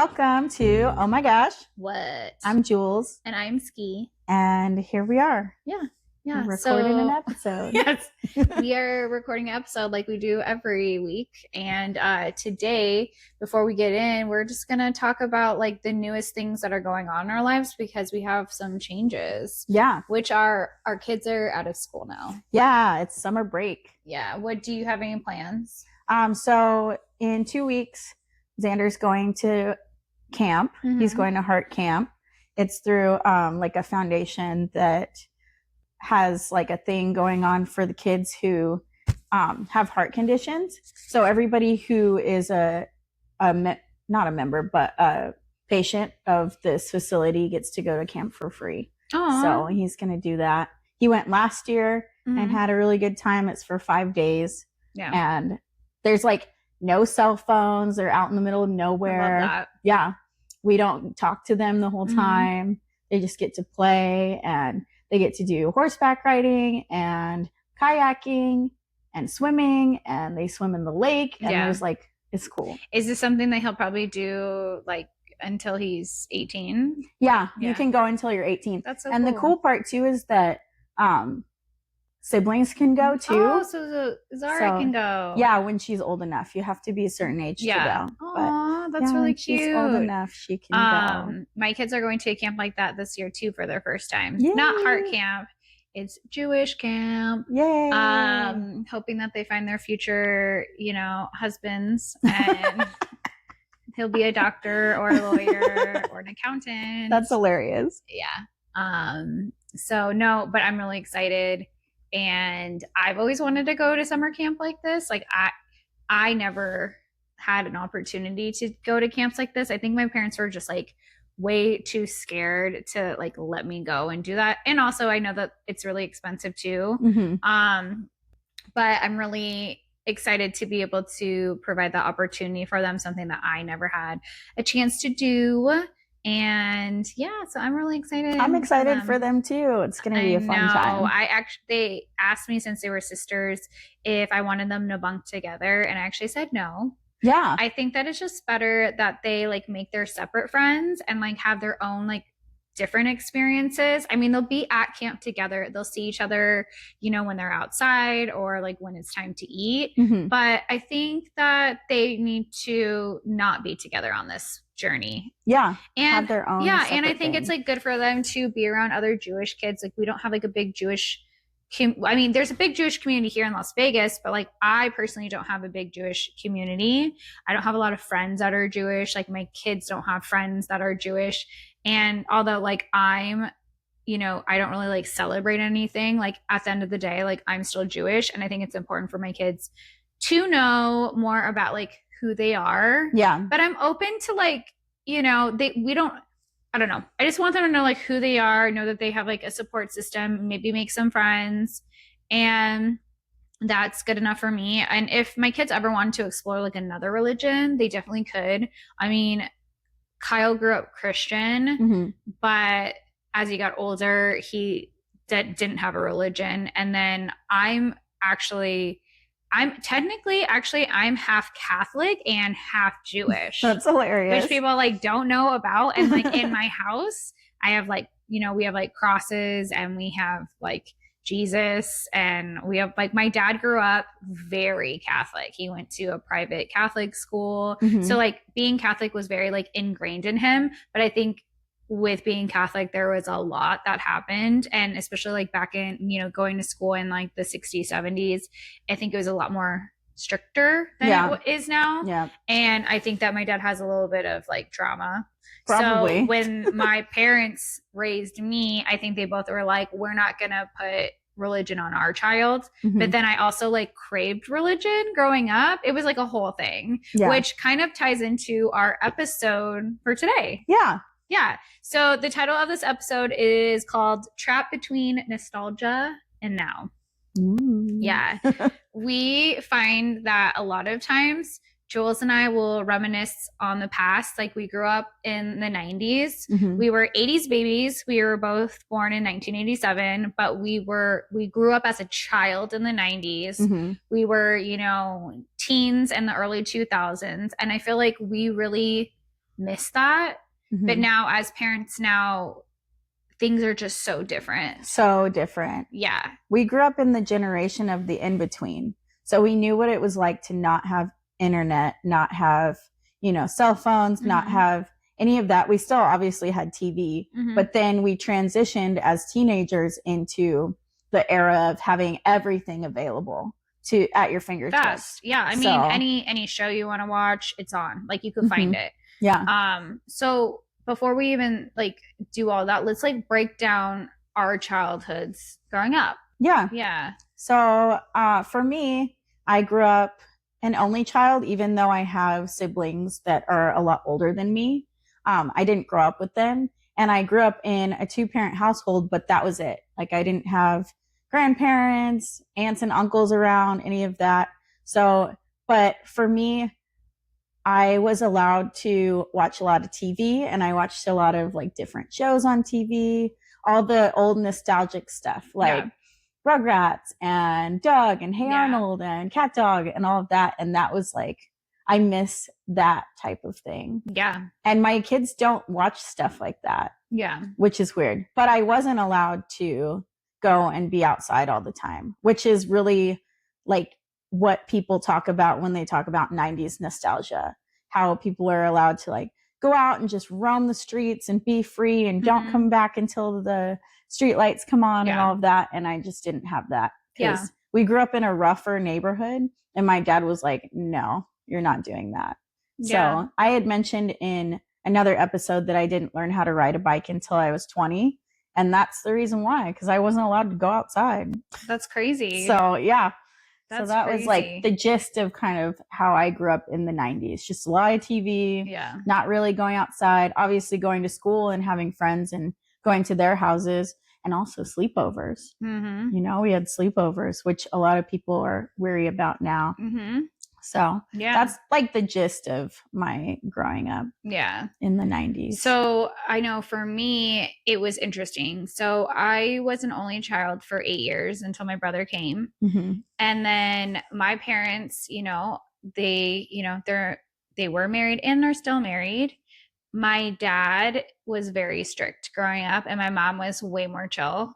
Welcome to Oh My Gosh. What? I'm Jules. And I'm Ski. And here we are. Yeah. We're recording an episode. Yes. We are recording an episode like we do every week. And today, before we get in, we're just going to talk about like the newest things that are going on in our lives because we have some changes. Yeah. Which are our kids are out of school now. Yeah, it's summer break. Yeah. What do you have any plans? So in 2 weeks, Xander's going to camp. Mm-hmm. He's going to Heart Camp. It's through like a foundation that has like a thing going on for the kids who have heart conditions. So everybody who is not a member, but a patient of this facility gets to go to camp for free. Aww. So he's going to do that. He went last year and had a really good time. It's for 5 days. Yeah. And there's like no cell phones. They're out in the middle of nowhere. I love that. Yeah. We don't talk to them the whole time. They just get to play, and they get to do horseback riding and kayaking and swimming, and they swim in the lake. And there's like, it's cool. Is this something that he'll probably do like until he's 18? Yeah. You can go until you're 18. That's so cool. And the cool part too is that siblings can go too. Oh, so Zara can go. Yeah, when she's old enough. You have to be a certain age to go. Oh, that's really cute. She's old enough, she can go. My kids are going to a camp like that this year too for their first time. Yay. Not Heart Camp. It's Jewish camp. Yay. Hoping that they find their future, husbands, and he'll be a doctor or a lawyer or an accountant. That's hilarious. Yeah. So no, but I'm really excited. And I've always wanted to go to summer camp like this. Like I never had an opportunity to go to camps like this. I think my parents were just like way too scared to like let me go and do that. And also I know that it's really expensive too. Mm-hmm. But I'm really excited to be able to provide that opportunity for them, something that I never had a chance to do. And yeah, so I'm really excited. I'm excited for them too. It's going to be a fun time. They asked me since they were sisters if I wanted them to bunk together, and I actually said no. Yeah. I think that it's just better that they like make their separate friends and like have their own like different experiences. I mean, they'll be at camp together. They'll see each other, when they're outside or like when it's time to eat. Mm-hmm. But I think that they need to not be together on this journey. Yeah. And have their own. Yeah. And I think it's like good for them to be around other Jewish kids. Like we don't have like a big Jewish there's a big Jewish community here in Las Vegas, but like I personally don't have a big Jewish community. I don't have a lot of friends that are Jewish. Like my kids don't have friends that are Jewish. And although like I don't really like celebrate anything, like at the end of the day, like I'm still Jewish. And I think it's important for my kids to know more about like who they are. Yeah. But I'm open to like, I don't know. I just want them to know like who they are, know that they have like a support system, maybe make some friends. And that's good enough for me. And if my kids ever wanted to explore like another religion, they definitely could. I mean, Kyle grew up Christian, but as he got older, he didn't have a religion. And then I'm half Catholic and half Jewish. That's hilarious. Which people like don't know about. And like in my house, I have like, we have like crosses and we have like Jesus, and we have like, my dad grew up very Catholic. He went to a private Catholic school. Mm-hmm. So like being Catholic was very like ingrained in him. But I think with being Catholic, there was a lot that happened. And especially like back in, going to school in like the 60s, 70s, I think it was a lot more stricter than it is now. Yeah. And I think that my dad has a little bit of like trauma. Probably. So when my parents raised me, I think they both were like, we're not going to put religion on our child. Mm-hmm. But then I also like craved religion growing up. It was like a whole thing, which kind of ties into our episode for today. Yeah. Yeah. So the title of this episode is called Trapped Between Nostalgia and Now. Ooh. Yeah. We find that a lot of times Jules and I will reminisce on the past. Like we grew up in the 90s. Mm-hmm. We were 80s babies. We were both born in 1987, but we grew up as a child in the 90s. Mm-hmm. We were, teens in the early 2000s. And I feel like we really miss that. Mhm. But now as parents now, things are just so different. So different. Yeah. We grew up in the generation of the in-between. So we knew what it was like to not have internet, not have, cell phones, not have any of that. We still obviously had TV, but then we transitioned as teenagers into the era of having everything available at your fingertips. Fast. Yeah. I mean, any show you want to watch, it's on. Like you could find it. Yeah. So before we even like do all that, let's like break down our childhoods growing up. Yeah. Yeah. So for me, I grew up an only child, even though I have siblings that are a lot older than me. I didn't grow up with them. And I grew up in a 2-parent household, but that was it. Like I didn't have grandparents, aunts and uncles around, any of that. So, but for me, I was allowed to watch a lot of TV, and I watched a lot of like different shows on TV, all the old nostalgic stuff like Rugrats and Doug and Hey Arnold and Cat Dog and all of that. And that was like, I miss that type of thing. Yeah. And my kids don't watch stuff like that. Yeah. Which is weird. But I wasn't allowed to go and be outside all the time, which is really like what people talk about when they talk about 90s nostalgia, how people are allowed to like go out and just roam the streets and be free and don't come back until the streetlights come on and all of that. And I just didn't have that because we grew up in a rougher neighborhood, and my dad was like, no, you're not doing that. So I had mentioned in another episode that I didn't learn how to ride a bike until I was 20. And that's the reason why, because I wasn't allowed to go outside. That's crazy. So yeah. That's so that crazy. was like the gist of kind of how I grew up in the 90s. Just a lot of TV, not really going outside, obviously going to school and having friends and going to their houses, and also sleepovers. We had sleepovers, which a lot of people are weary about now. So that's like the gist of my growing up in the 90s. So I know for me, it was interesting. So I was an only child for 8 years until my brother came. And then my parents, they were married and are still married. My dad was very strict growing up, and my mom was way more chill.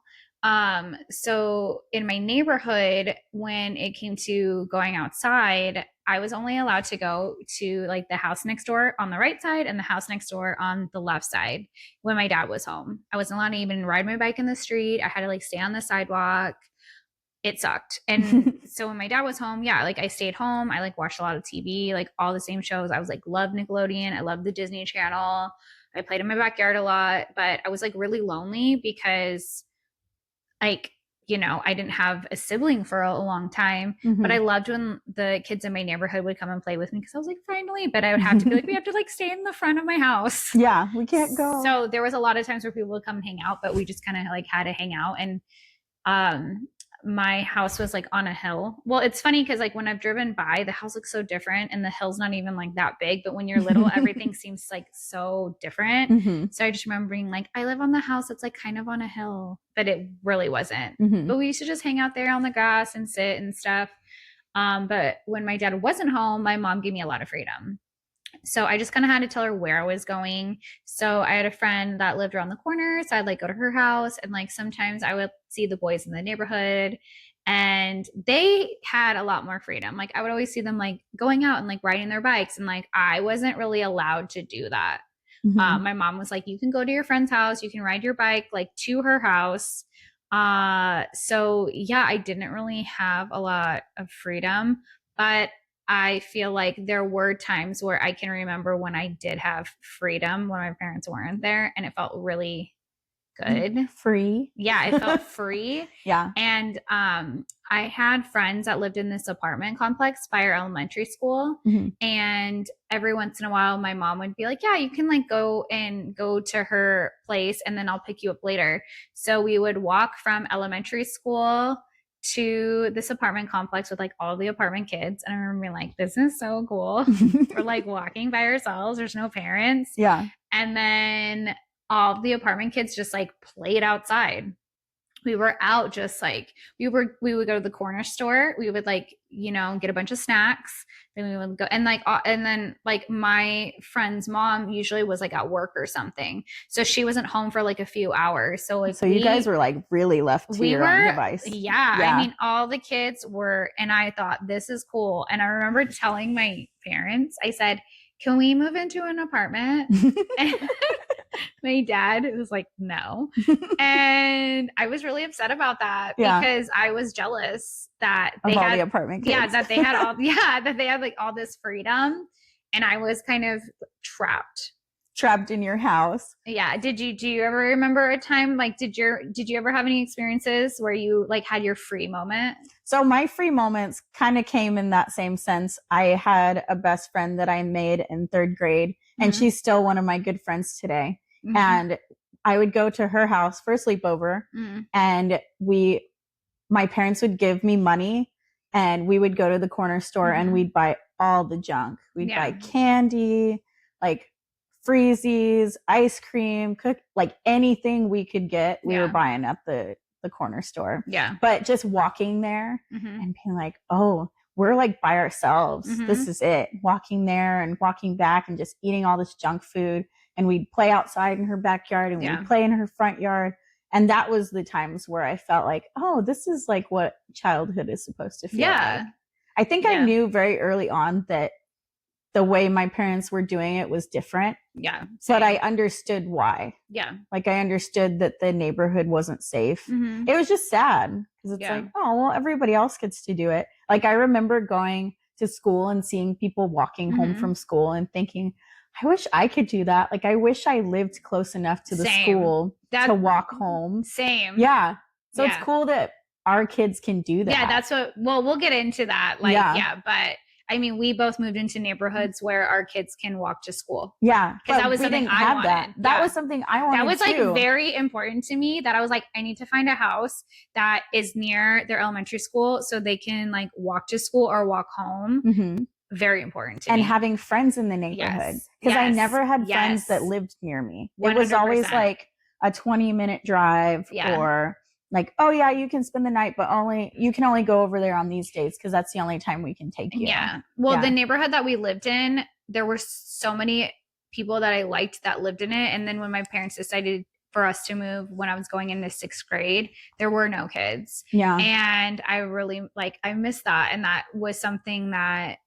So in my neighborhood, when it came to going outside, I was only allowed to go to like the house next door on the right side and the house next door on the left side when my dad was home. I wasn't allowed to even ride my bike in the street. I had to like stay on the sidewalk. It sucked. And so when my dad was home, like I stayed home. I like watched a lot of TV, like all the same shows. I was like, loved Nickelodeon. I loved the Disney Channel. I played in my backyard a lot, but I was like really lonely because like, I didn't have a sibling for a long time, but I loved when the kids in my neighborhood would come and play with me because I was like, finally, but I would have to be like, we have to like stay in the front of my house. Yeah, we can't go. So there was a lot of times where people would come and hang out, but we just kind of like had to hang out. And my house was like on a hill. Well, it's funny because like when I've driven by, the house looks so different and the hill's not even like that big, but when you're little, everything seems like so different. So I just remember being like, I live on the house that's like kind of on a hill, but it really wasn't. But we used to just hang out there on the grass and sit and stuff. But when my dad wasn't home, my mom gave me a lot of freedom. So I just kind of had to tell her where I was going. So I had a friend that lived around the corner. So I'd like go to her house, and like sometimes I would see the boys in the neighborhood, and they had a lot more freedom. Like I would always see them like going out and like riding their bikes. And like I wasn't really allowed to do that. My mom was like, you can go to your friend's house. You can ride your bike like to her house. So yeah, I didn't really have a lot of freedom, but I feel like there were times where I can remember when I did have freedom when my parents weren't there, and it felt really good. Free. Yeah, it felt free. Yeah. And I had friends that lived in this apartment complex by our elementary school. And every once in a while, my mom would be like, yeah, you can like go to her place and then I'll pick you up later. So we would walk from elementary school to this apartment complex with like all the apartment kids. And I remember being like, this is so cool. We're like walking by ourselves. There's no parents. Yeah. And then all the apartment kids just like played outside. we were out just like we would go to the corner store. We would like, get a bunch of snacks. Then we would go and then like my friend's mom usually was like at work or something. So she wasn't home for like a few hours. So like you guys were like really left to your own device. Yeah. I mean, all the kids were, and I thought this is cool. And I remember telling my parents, I said, can we move into an apartment? And my dad was like, no. And I was really upset about that because I was jealous that they had all the apartment kids. Yeah, that they had that they had like all this freedom. And I was kind of trapped in your house. Yeah. Do you ever remember a time like did you ever have any experiences where you like had your free moment? So my free moments kind of came in that same sense. I had a best friend that I made in 3rd grade, and she's still one of my good friends today. And I would go to her house for a sleepover, and my parents would give me money, and we would go to the corner store and we'd buy all the junk. We'd buy candy, like freezies, ice cream, like anything we could get, we were buying at the corner store. Yeah. But just walking there and being like, oh, we're like by ourselves. This is it. Walking there and walking back and just eating all this junk food. And we'd play outside in her backyard and we'd play in her front yard. And that was the times where I felt like, oh, this is like what childhood is supposed to feel like. I think I knew very early on that the way my parents were doing it was different. Yeah. But I understood why. Yeah. Like I understood that the neighborhood wasn't safe. It was just sad because it's like, oh, well, everybody else gets to do it. Like I remember going to school and seeing people walking home from school and thinking, I wish I could do that. Like I wish I lived close enough to the school to walk home. Same. Yeah. So it's cool that our kids can do that. Yeah, that's what, well, we'll get into that. Like, but I mean, we both moved into neighborhoods where our kids can walk to school. Yeah. Because that was something I wanted. That was something I wanted. That was like very important to me, that I was like, I need to find a house that is near their elementary school so they can like walk to school or walk home. Very important to me. And having friends in the neighborhood. Because I never had friends that lived near me. 100%. It was always like a 20-minute drive or like, oh yeah, you can spend the night, but you can only go over there on these days because that's the only time we can take you. Yeah. Well, the neighborhood that we lived in, there were so many people that I liked that lived in it. And then when my parents decided for us to move when I was going into 6th grade, there were no kids. Yeah. And I really I missed that. And that was something that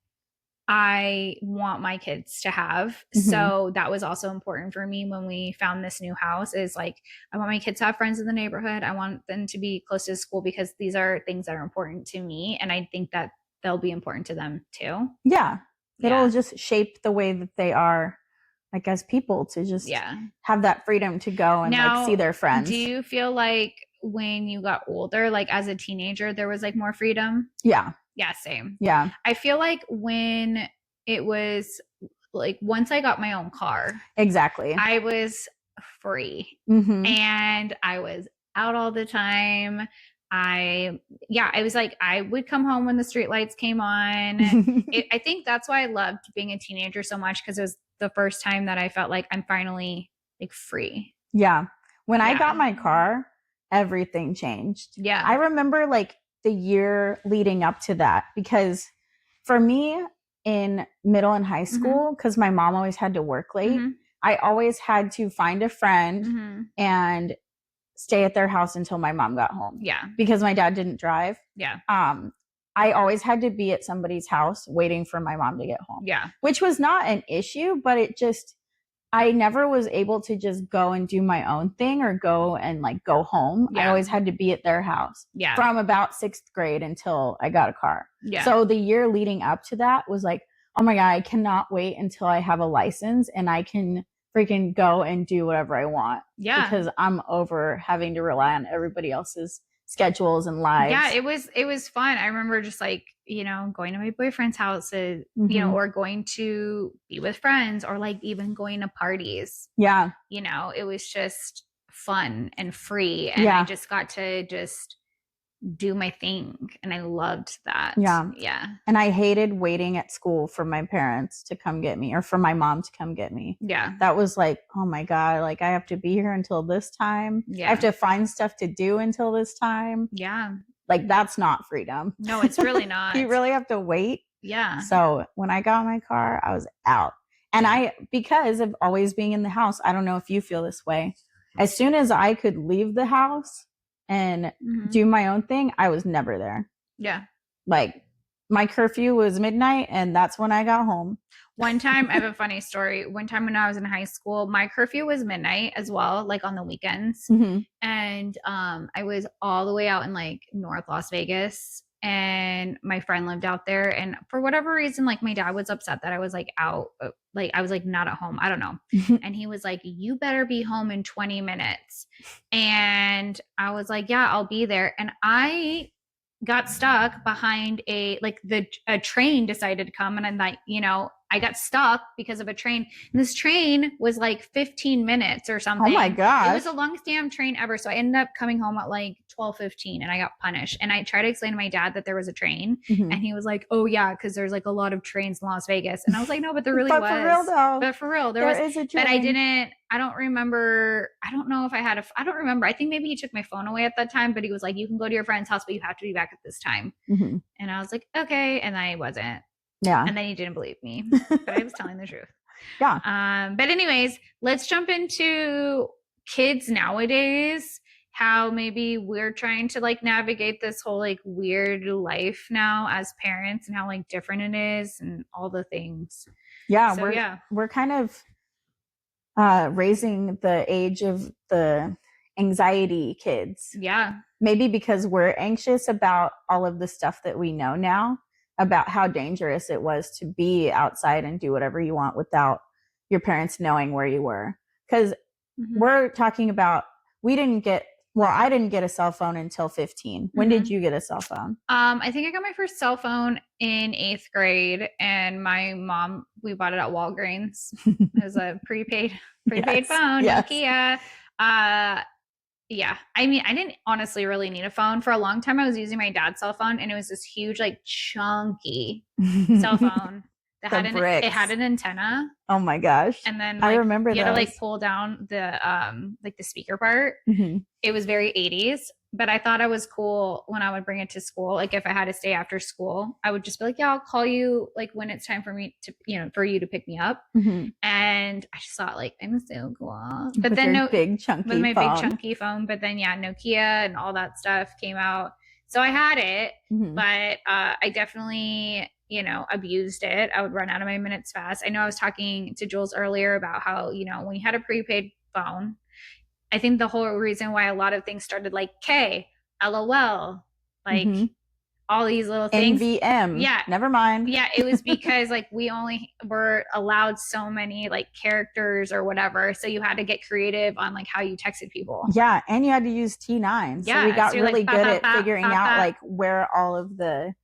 I want my kids to have. So that was also important for me when we found this new house, is like, I want my kids to have friends in the neighborhood. I want them to be close to school because these are things that are important to me. And I think that they'll be important to them too. Yeah. It'll just shape the way that they are, like as people, to just have that freedom to go and like see their friends. Do you feel like when you got older, like as a teenager, there was like more freedom? Yeah. Yeah, same. Yeah. I feel like when it was like, once I got my own car. Exactly. I was free and I was out all the time. I was like, I would come home when the streetlights came on. I think that's why I loved being a teenager so much, because it was the first time that I felt like I'm finally like free. Yeah. When I got my car, everything changed. Yeah. I remember like the year leading up to that, because for me in middle and high school, because my mom always had to work late, I always had to find a friend and stay at their house until my mom got home. Yeah. Because my dad didn't drive. Yeah. I always had to be at somebody's house waiting for my mom to get home. Yeah. Which was not an issue, but I never was able to just go and do my own thing or go and like go home. I always had to be at their house from about 6th grade until I got a car. Yeah. So the year leading up to that was like, oh my God, I cannot wait until I have a license and I can freaking go and do whatever I want. Yeah. Because I'm over having to rely on everybody else's schedules and lives. Yeah, it was fun. I remember just like, going to my boyfriend's house, or going to be with friends, or like even going to parties. Yeah. It was just fun and free. And I just got to just do my thing. And I loved that. Yeah. Yeah. And I hated waiting at school for my parents to come get me or for my mom to come get me. Yeah. That was like, oh my God, like I have to be here until this time. Yeah. I have to find stuff to do until this time. Yeah. Like that's not freedom. No, it's really not. You really have to wait. Yeah. So when I got my car, I was out. And because of always being in the house, I don't know if you feel this way. As soon as I could leave the house and do my own thing, I was never there. Yeah. Like my curfew was midnight and that's when I got home. One time, I have a funny story. One time when I was in high school, my curfew was midnight as well, like on the weekends. And I was all the way out in like North Las Vegas, and my friend lived out there. And for whatever reason, like my dad was upset that I was like out, like I was like not at home. I don't know. And he was like, you better be home in 20 minutes. And I was like, yeah, I'll be there. And I got stuck behind a train decided to come, and I'm like, I got stuck because of a train. And this train was like 15 minutes or something. Oh my gosh. It was the longest damn train ever. So I ended up coming home at like 12:15 and I got punished. And I tried to explain to my dad that there was a train, and he was like, oh yeah, because there's like a lot of trains in Las Vegas. And I was like, no, but there really was. For real though. But for real, there was. Is a train. But I don't remember. I don't know if I had I don't remember. I think maybe he took my phone away at that time, but he was like, you can go to your friend's house, but you have to be back at this time. And I was like, okay. And I wasn't. Yeah. And then he didn't believe me, but I was telling the truth. Yeah. But anyways, let's jump into kids nowadays, how maybe we're trying to like navigate this whole like weird life now as parents, and how like different it is and all the things. Yeah. So, we're kind of raising the age of the anxiety kids. Yeah. Maybe because we're anxious about all of the stuff that we know now, about how dangerous it was to be outside and do whatever you want without your parents knowing where you were. Because we're talking about, I didn't get a cell phone until 15. When did you get a cell phone? I think I got my first cell phone in 8th grade, and my mom, we bought it at Walgreens. It was a prepaid phone, Nokia. Yeah. I mean, I didn't honestly really need a phone. For a long time, I was using my dad's cell phone, and it was this huge, like chunky cell phone that it had an antenna. Oh my gosh. And then I remember you had to like pull down the the speaker part. It was very 80s, but I thought I was cool when I would bring it to school. Like if I had to stay after school, I would just be like, yeah, I'll call you like when it's time for me to, for you to pick me up. And I just thought like, I'm so cool. But with then big chunky with my phone. big chunky phone. But then Nokia and all that stuff came out. So I had it, but I definitely, abused it. I would run out of my minutes fast. I know I was talking to Jules earlier about how, when you had a prepaid phone, I think the whole reason why a lot of things started like K, LOL, like all these little things. NVM. Yeah. Never mind. Yeah. It was because like we only were allowed so many like characters or whatever. So you had to get creative on like how you texted people. Yeah. And you had to use T9. Yeah. So we got really good at figuring out like where all of the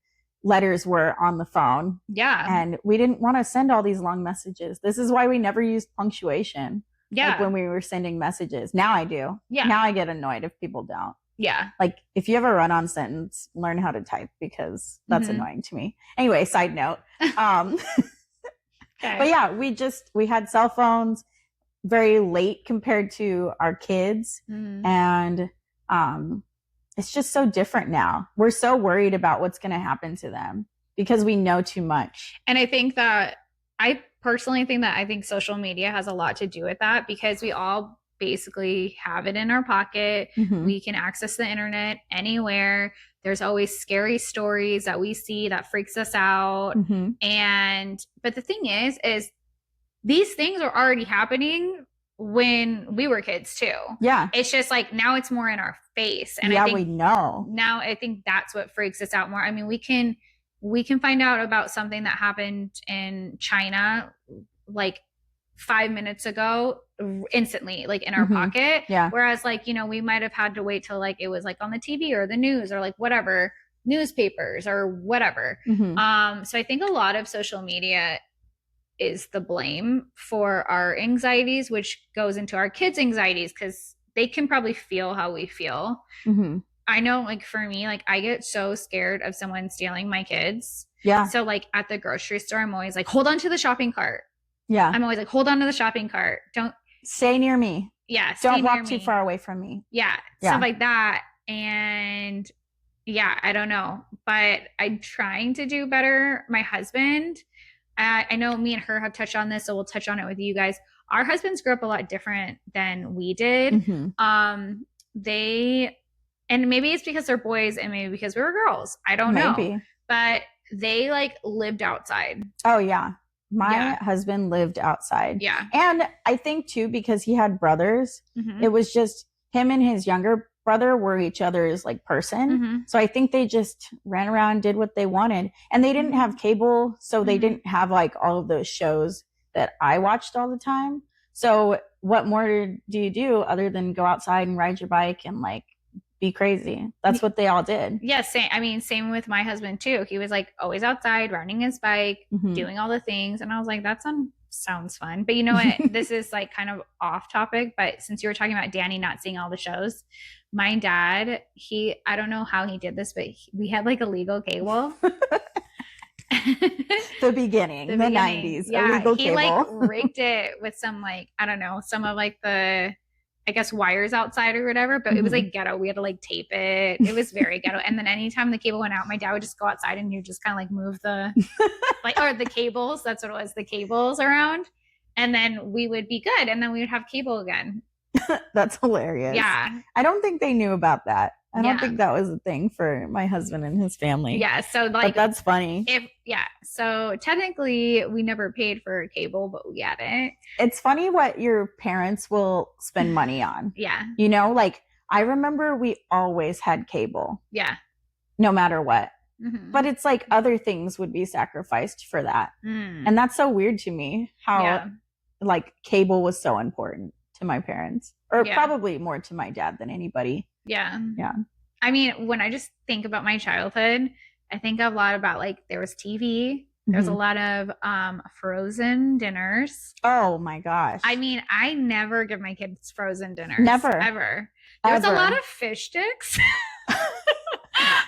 letters were on the phone. Yeah. And we didn't want to send all these long messages. This is why we never used punctuation. Yeah. Like when we were sending messages. Now I do. Yeah. Now I get annoyed if people don't. Yeah. Like if you have a run-on sentence, learn how to type, because that's annoying to me. Anyway, side note. Okay. But yeah, we had cell phones very late compared to our kids. And it's just so different now. We're so worried about what's going to happen to them because we know too much. And I personally think that social media has a lot to do with that, because we all basically have it in our pocket. We can access the internet anywhere. There's always scary stories that we see that freaks us out. But the thing is these things are already happening when we were kids too. Yeah. It's just like now it's more in our face. And I think we know. Now I think that's what freaks us out more. I mean, we can find out about something that happened in China like 5 minutes ago instantly, like in our pocket. Yeah. Whereas like, we might have had to wait till like it was like on the TV or the news or like whatever, newspapers or whatever. So I think a lot of social media is the blame for our anxieties, which goes into our kids' anxieties, because they can probably feel how we feel. I know, like, for me, like, I get so scared of someone stealing my kids. Yeah. So, like, at the grocery store, I'm always like, hold on to the shopping cart. Yeah. I'm always like, hold on to the shopping cart. Don't stay near me. Yeah. Don't walk too far away from me. Yeah. Stuff like that. And yeah, I don't know. But I'm trying to do better. My husband, I know me and her have touched on this, so we'll touch on it with you guys. Our husbands grew up a lot different than we did. Mm-hmm. And maybe it's because they're boys and maybe because we were girls. I don't know. But they like lived outside. Oh, yeah. My husband lived outside. Yeah. And I think too, because he had brothers, it was just him and his younger brother were each other's like person. So I think they just ran around, did what they wanted. And they didn't have cable. So they didn't have like all of those shows that I watched all the time. So what more do you do other than go outside and ride your bike and like be crazy? That's what they all did. Yes. Yeah, I mean, same with my husband too. He was like always outside riding his bike, doing all the things. And I was like, that sounds fun. But you know what? This is like kind of off topic, but since you were talking about Danny not seeing all the shows, my dad, I don't know how he did this, but we had like illegal cable. The beginning, the 90s, yeah, illegal he cable. like rigged it with some like, I don't know, some of like the, I guess, wires outside or whatever, but it was like ghetto. We had to like tape it. It was very ghetto. And then anytime the cable went out, my dad would just go outside and he'd just kind of like move the or the cables. That's what it was, the cables around. And then we would be good. And then we would have cable again. That's hilarious. Yeah. I don't think they knew about that. I don't think that was a thing for my husband and his family. Yeah. So like, but that's funny. So technically we never paid for cable, but we had it. It's funny what your parents will spend money on. Yeah. You know, like I remember we always had cable. Yeah. No matter what. But it's like other things would be sacrificed for that. And that's so weird to me how like cable was so important to my parents, or probably more to my dad than anybody. Yeah. Yeah. I mean, when I just think about my childhood, I think a lot about like there was TV. There's a lot of frozen dinners. Oh my gosh. I mean, I never give my kids frozen dinners. Never. Ever. There was a lot of fish sticks.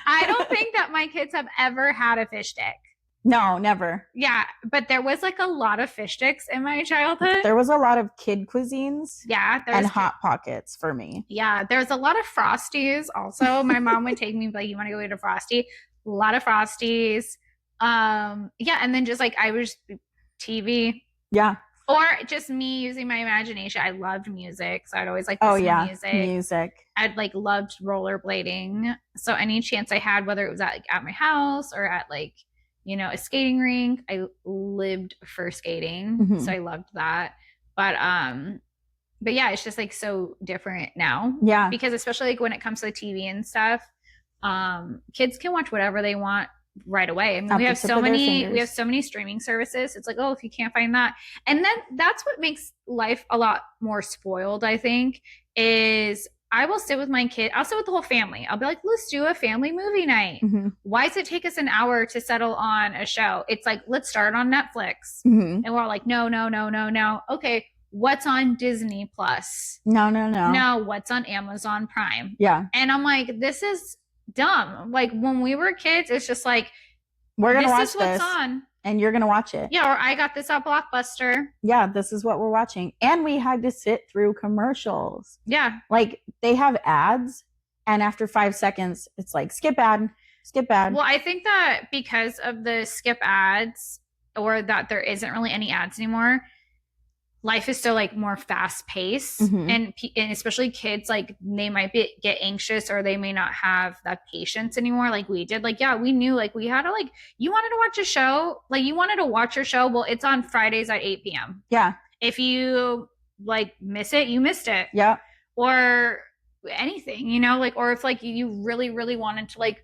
I don't think that my kids have ever had a fish stick. No, never. Yeah, but there was like a lot of fish sticks in my childhood. There was a lot of kid cuisines. Yeah. And Hot Pockets for me. Yeah, there's a lot of Frosties also. My mom would take me like, you want to go eat a Frosty? A lot of Frosties. Yeah, and then just like I was TV. Yeah. Or just me using my imagination. I loved music, so I'd always like listen to music. I'd like loved rollerblading. So any chance I had, whether it was at my house or at like, you know, a skating rink, I lived for skating. So I loved that. But yeah, it's just like so different now. Yeah. Because especially like when it comes to the TV and stuff, kids can watch whatever they want right away. I mean, we have so many streaming services. It's like, oh, if you can't find that. And then that's what makes life a lot more spoiled, I think, is I will sit with my kid. I'll sit with the whole family. I'll be like, let's do a family movie night. Why does it take us an hour to settle on a show? It's like, let's start on Netflix. And we're all like, no. Okay, what's on Disney Plus? No, what's on Amazon Prime? Yeah. And I'm like, this is dumb. Like when we were kids, it's just like, we're gonna watch this. What's on. And you're going to watch it. Yeah, or I got this at Blockbuster. Yeah, this is what we're watching. And we had to sit through commercials. Yeah. Like, they have ads, and after 5 seconds, it's like, skip ad. Well, I think that because of the skip ads, or that there isn't really any ads anymore, life is still like more fast paced. And especially kids, like they might get anxious, or they may not have that patience anymore like we did. Like, yeah, we knew like we had to like, you wanted to watch a show, like you wanted to watch your show, well, it's on Fridays at 8 p.m. Yeah. If you like miss it, you missed it. Yeah. Or anything, you know, like, or if like you really, really wanted to like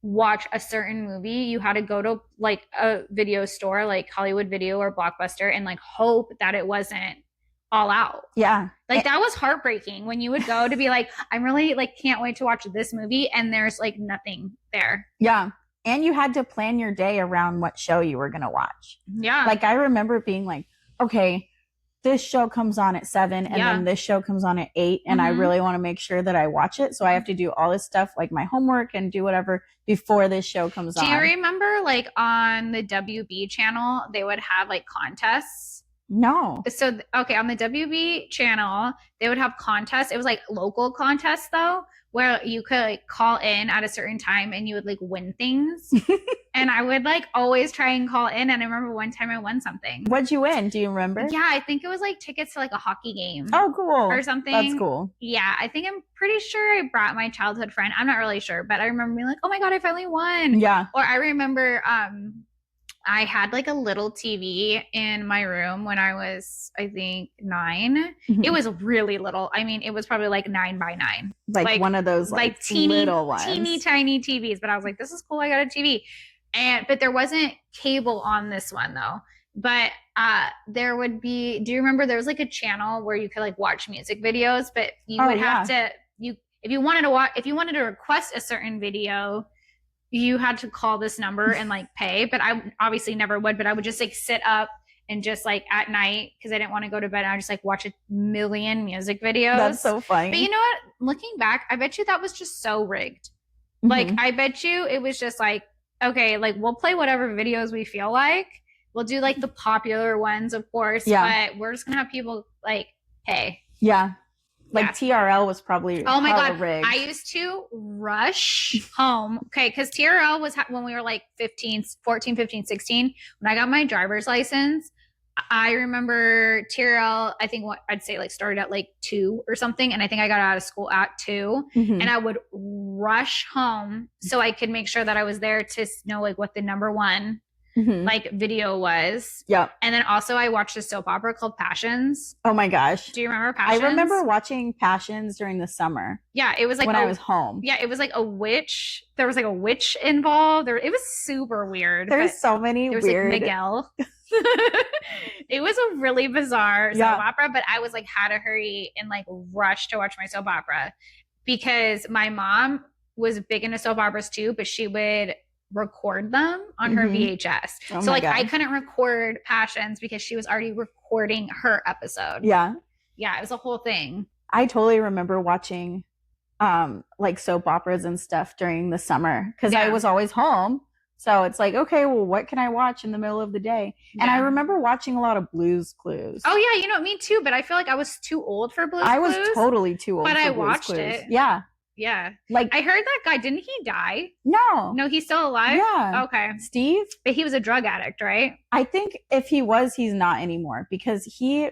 watch a certain movie, you had to go to like a video store like Hollywood Video or Blockbuster and like hope that it wasn't all out. Yeah. Like that was heartbreaking when you would go to be like, I'm really like can't wait to watch this movie, and there's like nothing there. Yeah. And you had to plan your day around what show you were going to watch. Yeah. Like I remember being like, okay, this show comes on at 7 and Yeah. then this show comes on at 8 and I Mhm. really want to make sure that I watch it. So I have to do all this stuff like my homework and do whatever before this show comes on. Do you remember like on the WB channel, they would have like contests? No. So, okay, on the WB channel, they would have contests. It was like local contests though, where you could like call in at a certain time and you would like win things. And I would like always try and call in. And I remember one time I won something. What'd you win? Do you remember? Yeah, I think it was like tickets to like a hockey game. Oh, cool. Or something. That's cool. Yeah, I think I'm pretty sure I brought my childhood friend. I'm not really sure, but I remember being like, oh my God, I finally won. Yeah. Or I remember I had like a little TV in my room when I was, I think, 9. Mhm. It was really little. I mean, it was probably like 9x9. Like one of those like teeny, little ones. teeny tiny TVs. But I was like, this is cool. I got a TV. But there wasn't cable on this one though. But there would be, do you remember there was like a channel where you could like watch music videos, but you would have to, if you wanted to request a certain video, you had to call this number and like pay. But I obviously never would, but I would just like sit up and just like at night, because I didn't want to go to bed, I would just like watch a million music videos. That's so funny. But you know what? Looking back, I bet you that was just so rigged. Mm-hmm. Like, I bet you it was just like, okay, like we'll play whatever videos we feel like. We'll do like the popular ones, of course, but we're just gonna have people like pay. Yeah. Like TRL was probably oh my God rigged. I used to rush home. Okay, because TRL was when we were like 14, 15, 16. When I got my driver's license, I remember TRL, I think what I'd say like started at like 2 or something. And I think I got out of school at 2. Mm-hmm. And I would rush home so I could make sure that I was there to know like what the number 1 like video was. Yeah. And then also I watched a soap opera called Passions. Oh my gosh. Do you remember Passions? I remember watching Passions during the summer. Yeah, it was like when I was home. Yeah, it was like a witch. There was like a witch involved. It was super weird. There's so many weird. There was like Miguel. It was a really bizarre soap opera, but I was like had to hurry and like rush to watch my soap opera because my mom was big into soap operas too, but she would record them on her VHS. Oh so like God. I couldn't record Passions because she was already recording her episode. Yeah. Yeah, it was a whole thing. I totally remember watching like soap operas and stuff during the summer because I was always home. So it's like, okay, well, what can I watch in the middle of the day? And I remember watching a lot of Blue's Clues. Oh yeah, you know, me too, but I feel like I was too old for Blue's Clues. I was totally too old but for I Blue's watched Clues. it. Yeah. Yeah. Like I heard that guy, didn't he die? No. No, he's still alive? Yeah. Okay. Steve? But he was a drug addict, right? I think if he was, he's not anymore because he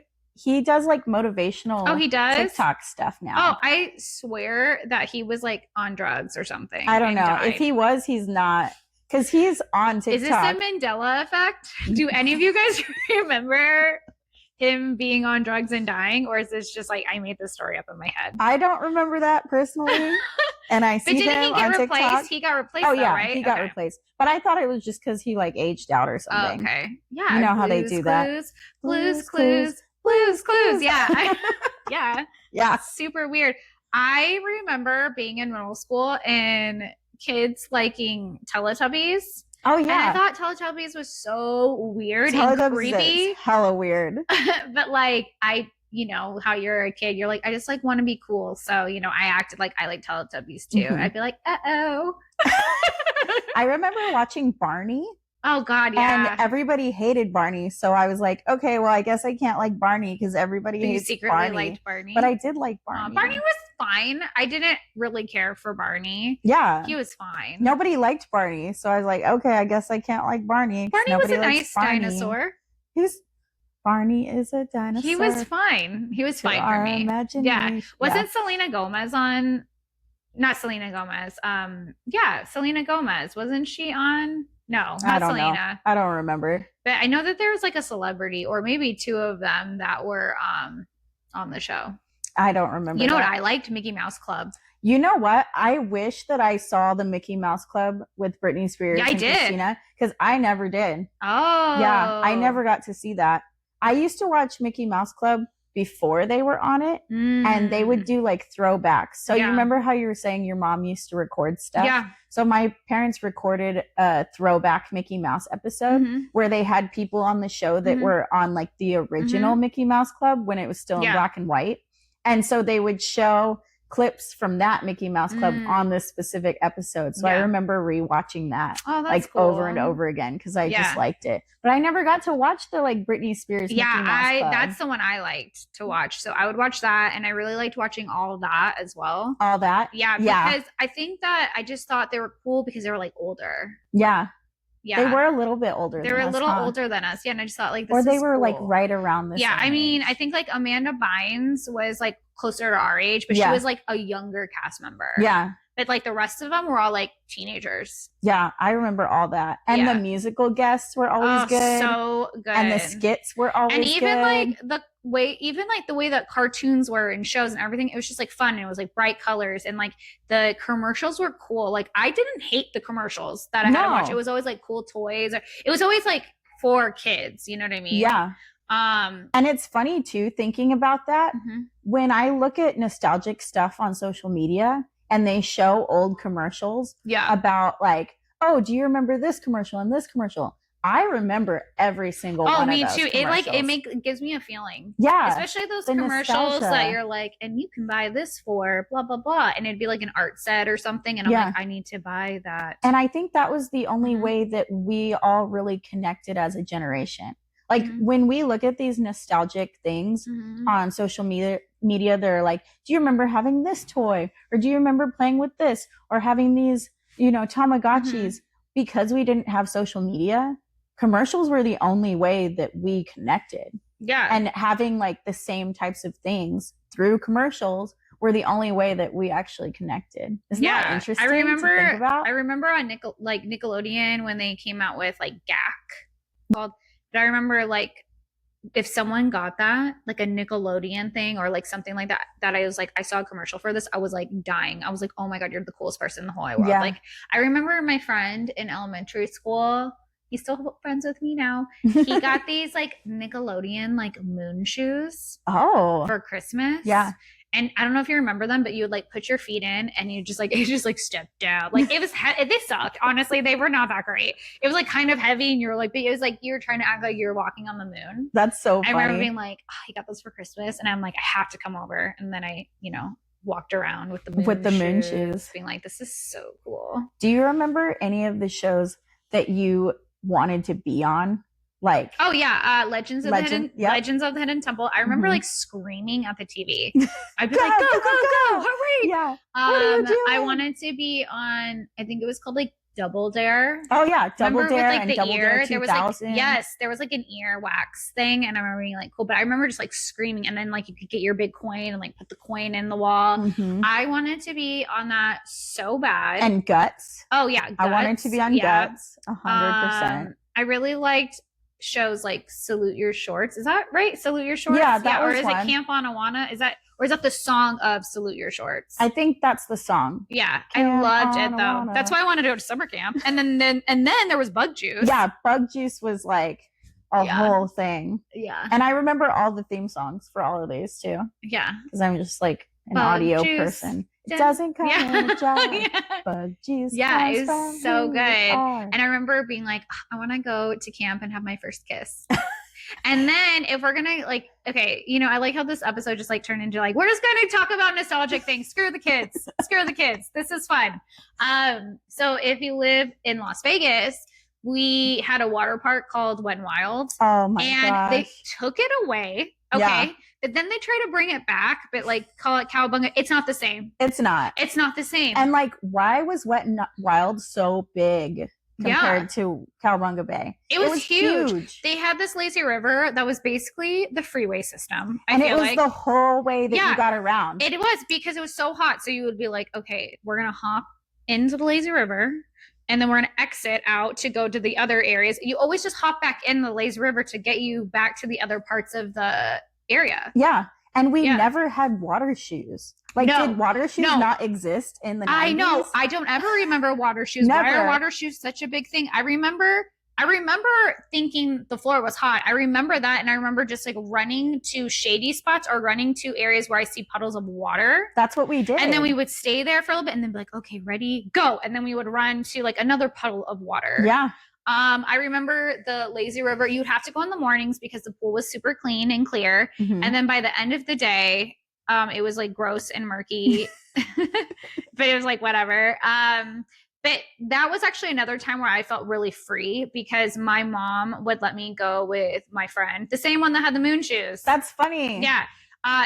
does like motivational he does? TikTok stuff now. Oh, I swear that he was like on drugs or something. I don't know. Died. If he was, he's not. Because he's on TikTok. Is this the Mandela effect? Do any of you guys remember him being on drugs and dying, or is this just like I made this story up in my head? I don't remember that personally, and I see him on TikTok. Replaced? He got replaced. Oh yeah, right? He got replaced. But I thought it was just because he like aged out or something. Okay, yeah. You know how they do that. Blues Clues. Yeah, yeah. Super weird. I remember being in middle school and kids liking Teletubbies. Oh yeah. And I thought Teletubbies was so weird and creepy. Hella weird. But like you know how you're a kid, you're like, I just like want to be cool. So, you know, I acted like I like Teletubbies too. I'd be like, uh-oh. I remember watching Barney. Oh God, yeah. And everybody hated Barney. So I was like, okay, well, I guess I can't like Barney because everybody hates secretly Barney. Liked Barney. But I did like Barney. Barney was fine. I didn't really care for Barney. Yeah. He was fine. Nobody liked Barney. So I was like, okay, I guess I can't like Barney. Barney was a nice dinosaur. Barney is a dinosaur. He was fine. He was fine for me. Yeah. Wasn't Selena Gomez on? Not Selena Gomez. Yeah, Selena Gomez. Wasn't she on? No, not Selena. I don't remember. But I know that there was like a celebrity or maybe 2 of them that were on the show. I don't remember. You know what I liked? Mickey Mouse Club. You know what? I wish that I saw the Mickey Mouse Club with Britney Spears and Christina because I never did. Oh. Yeah, I never got to see that. I used to watch Mickey Mouse Club before they were on it, and they would do like throwbacks. So you remember how you were saying your mom used to record stuff? Yeah. So my parents recorded a throwback Mickey Mouse episode where they had people on the show that were on like the original Mickey Mouse Club when it was still in black and white. And so they would show clips from that Mickey Mouse Club on this specific episode. So I remember rewatching that like cool. over and over again because I just liked it. But I never got to watch the like Britney Spears Mickey Mouse Club. That's the one I liked to watch. So I would watch that, and I really liked watching all of that as well. All that? Yeah, because I think that I just thought they were cool because they were like older. Yeah. Yeah. They were a little bit older They were a little older than us. Yeah, and I just thought like this or they is were cool. like right around this. Yeah, age. I mean, I think like Amanda Bynes was like closer to our age, but she was like a younger cast member. Yeah. But like the rest of them were all like teenagers. Yeah, I remember all that. And the musical guests were always good. So good. And the skits were always good. And even like the way that cartoons were and shows and everything, it was just like fun. And it was like bright colors, and like the commercials were cool. Like I didn't hate the commercials that I had to watch. It was always like cool toys. It was always like for kids, you know what I mean? Yeah. And it's funny too, thinking about that, when I look at nostalgic stuff on social media and they show old commercials about like, oh, do you remember this commercial and this commercial? I remember every single one of those me too. It gives me a feeling. Yeah. Especially those commercials that you're like, and you can buy this for blah, blah, blah. And it'd be like an art set or something. And I'm like, I need to buy that. And I think that was the only way that we all really connected as a generation. Like when we look at these nostalgic things on social media, they're like, do you remember having this toy? Or do you remember playing with this? Or having these, Tamagotchis? Because we didn't have social media, commercials were the only way that we connected. Yeah. And having like the same types of things through commercials were the only way that we actually connected. Isn't that interesting to think about? I remember on Nickelodeon when they came out with like GAC. But I remember like if someone got that, like a Nickelodeon thing or like something like that, that I was like, I saw a commercial for this, I was like dying. I was like, oh my God, you're the coolest person in the whole wide world. Yeah. Like I remember my friend in elementary school, he's still friends with me now. He got these like Nickelodeon like moon shoes for Christmas. Yeah. And I don't know if you remember them, but you would like put your feet in and you just like step down. Like it was, they sucked. Honestly, they were not that great. It was like kind of heavy and you were like, but it was like, you were trying to act like you were walking on the moon. That's so funny. I remember being like, oh, I got those for Christmas. And I'm like, I have to come over. And then I, walked around with the moon shoes being like, this is so cool. Do you remember any of the shows that you wanted to be on? Like, oh yeah, Legends of the Hidden Temple. I remember like screaming at the TV. I'd be like, go, hurry! Yeah. What are you doing? I wanted to be on. I think it was called like Double Dare. Oh yeah, Double Dare and Double Dare 2000. There was like, there was like an ear wax thing, and I remember being like, cool. But I remember just like screaming, and then like you could get your big coin and like put the coin in the wall. I wanted to be on that so bad. And Guts. Oh yeah, Guts. I wanted to be on Guts. 100%. I really liked shows like Salute Your Shorts. Is that right? Salute Your Shorts? Yeah, that was or is it Camp on Awana? Is that the song of Salute Your Shorts? I think that's the song. Yeah. I loved it though. Awana. That's why I wanted to go to summer camp. And then there was Bug Juice. Yeah, Bug Juice was like a whole thing. Yeah. And I remember all the theme songs for all of these too. Yeah. Because I'm just like an audio person. It doesn't come in a jar. Bug Juice. Yeah, it was so good. And I remember being like, I want to go to camp and have my first kiss. And then if we're gonna like, okay, I like how this episode just like turned into like, we're just gonna talk about nostalgic things. Screw the kids. This is fun. So if you live in Las Vegas, we had a water park called Wet 'n Wild. Oh my gosh. And they took it away. Okay. Yeah. But then they try to bring it back, but like call it Cowabunga. It's not the same. It's not the same. And like, why was Wet 'n Wild so big compared to Cowabunga Bay? It was huge. They had this lazy river that was basically the freeway system. And it was the whole way that you got around. It was because it was so hot. So you would be like, okay, we're going to hop into the lazy river. And then we're going to exit out to go to the other areas. You always just hop back in the lazy river to get you back to the other parts of the area. Yeah. And we never had water shoes. Like, did water shoes not exist in the 90s? I know. I don't ever remember water shoes. Never. Why are water shoes such a big thing? I remember I remember thinking the floor was hot. I remember that. And I remember just like running to shady spots or running to areas where I see puddles of water. That's what we did. And then we would stay there for a little bit and then be like, okay, ready, go. And then we would run to like another puddle of water. Yeah. I remember the lazy river. You'd have to go in the mornings because the pool was super clean and clear. Mhm. And then by the end of the day, it was like gross and murky, but it was like whatever. But that was actually another time where I felt really free because my mom would let me go with my friend, the same one that had the moon shoes. That's funny. Yeah.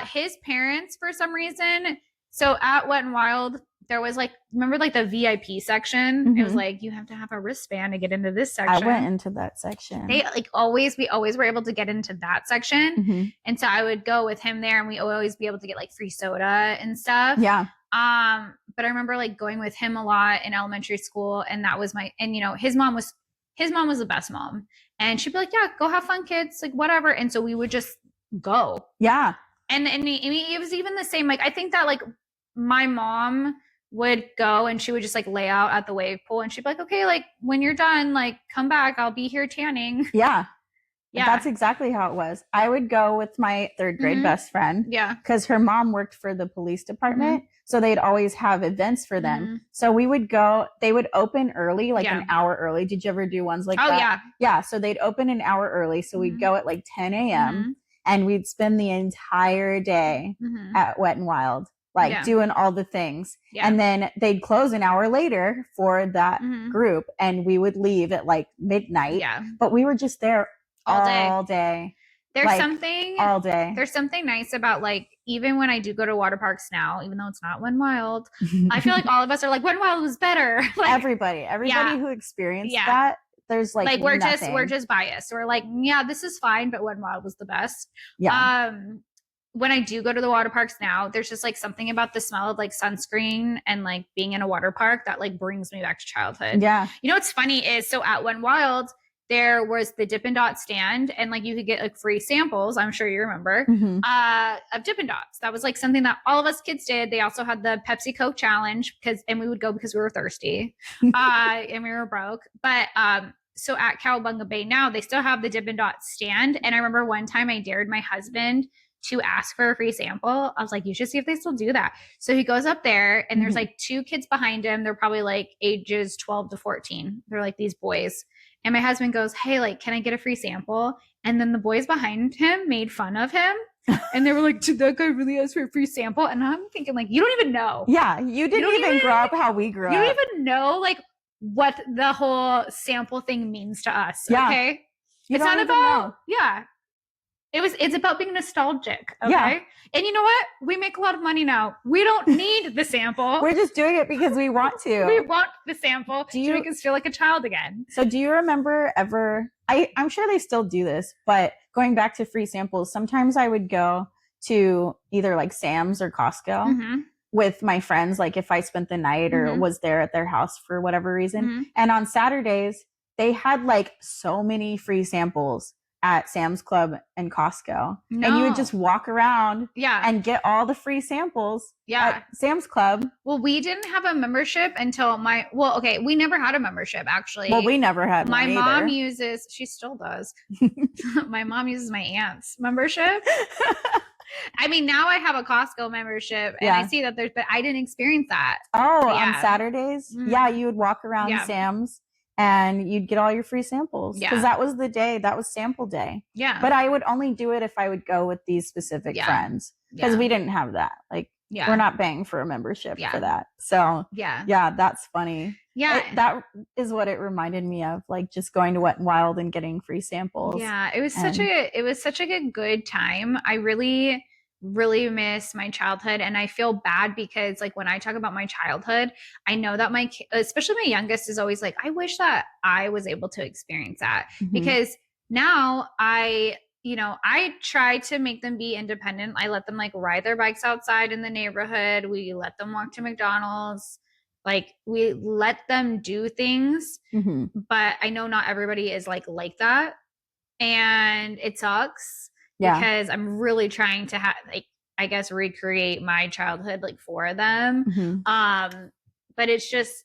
His parents, for some reason. So at Wet and Wild, there was like, remember like the VIP section? Mhm. It was like, you have to have a wristband to get into this section. I went into that section. We always were able to get into that section. Mhm. And so I would go with him there and we always be able to get like free soda and stuff. Yeah. But I remember like going with him a lot in elementary school, and that was and you know, his mom was the best mom. And she'd be like, yeah, go have fun, kids, like whatever. And so we would just go. Yeah. And it was even the same. Like, I think that like my mom would go and she would just like lay out at the wave pool and she'd be like, okay, like when you're done, like come back, I'll be here tanning. Yeah. Yeah. That's exactly how it was. I would go with my third grade best friend. Yeah. Because her mom worked for the police department. So they'd always have events for them. So we would go, they would open early, like an hour early. Did you ever do ones like that? Oh, yeah. Yeah. So they'd open an hour early. So we'd go at like 10 a.m. and we'd spend the entire day at Wet and Wild, like doing all the things. Yeah. And then they'd close an hour later for that group and we would leave at like midnight. Yeah. But we were just there all day. There's like, something all day. There's something nice about like, even when I do go to water parks now, even though it's not Wet and Wild, I feel like all of us are like, Wet and Wild was better. Like, everybody who experienced that, there's like we're just biased. We're like, yeah, this is fine, but Wet and Wild was the best. Yeah. When I do go to the water parks now, there's just like something about the smell of like sunscreen and like being in a water park that like brings me back to childhood. Yeah. You know what's funny is, so at Wet and Wild, there was the Dippin' Dots stand and like you could get like free samples, I'm sure you remember, of Dippin' Dots. That was like something that all of us kids did. They also had the Pepsi Coke challenge and we would go because we were thirsty and we were broke. But so at Cowabunga Bay now, they still have the Dippin' Dots stand. And I remember one time I dared my husband to ask for a free sample. I was like, you should see if they still do that. So he goes up there and there's like two kids behind him. They're probably like ages 12 to 14. They're like these boys. And my husband goes, hey, like, can I get a free sample? And then the boys behind him made fun of him. And they were like, did that guy really ask for a free sample? And I'm thinking like, you don't even know. Yeah. You didn't even grow up how we grew up. You don't even know like what the whole sample thing means to us. Yeah. Okay. It's not about, it's about being nostalgic. Okay. Yeah. And you know what? We make a lot of money now. We don't need the sample. We're just doing it because we want to. We want the sample to make us feel like a child again. So do you remember ever, I'm sure they still do this, but going back to free samples, sometimes I would go to either like Sam's or Costco with my friends, like if I spent the night or was there at their house for whatever reason. And on Saturdays, they had like so many free samples at Sam's Club and Costco. No. And you would just walk around and get all the free samples at Sam's Club. Well, we didn't have a membership until we never had a membership actually. Well, we never had my one mom either. She still does. My mom uses my aunt's membership. I mean, now I have a Costco membership and I see that but I didn't experience that. Oh, on Saturdays? Yeah, you would walk around Sam's and you'd get all your free samples because that was the day, that was sample day. Yeah. But I would only do it if I would go with these specific friends because we didn't have that. Like, we're not paying for a membership for that. So yeah, that's funny. Yeah. That is what it reminded me of, like just going to Wet and Wild and getting free samples. Yeah. It was such a good time. I really miss my childhood, and I feel bad because like when I talk about my childhood, I know that especially my youngest is always like, I wish that I was able to experience that because now I try to make them be independent. I let them like ride their bikes outside in the neighborhood. We let them walk to McDonald's. Like we let them do things, but I know not everybody is like that, and it sucks. Yeah. Because I'm really trying to I guess recreate my childhood like for them. But it's just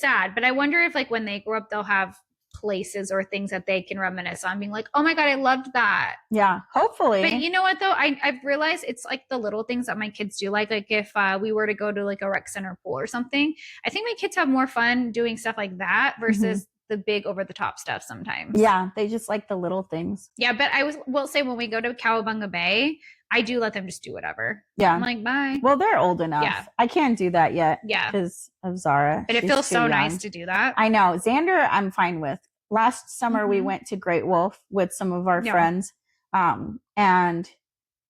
sad. But I wonder if like when they grow up they'll have places or things that they can reminisce on, being like, oh my God, I loved that. Yeah, hopefully. But you know what though? I've realized it's like the little things that my kids do. Like if we were to go to like a rec center pool or something, I think my kids have more fun doing stuff like that versus the big over the top stuff sometimes. Yeah, they just like the little things. Yeah, but will say when we go to Cowabunga Bay, I do let them just do whatever. Yeah. I'm like, bye. Well, they're old enough. Yeah. I can't do that yet. Yeah. Because of Zara. But it feels so nice to do that. I know. Xander, I'm fine with. Last summer, we went to Great Wolf with some of our friends. And